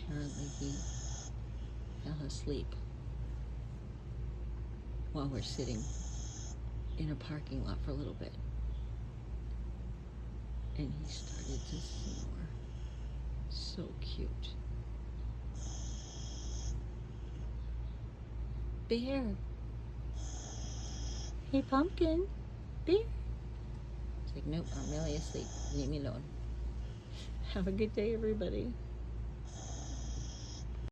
apparently he fell asleep while we're sitting in a parking lot for a little bit. And he started to snore. So cute. Bear. Hey, Pumpkin. Bear. It's like, nope, I'm really asleep. Leave me alone. Have a good day, everybody.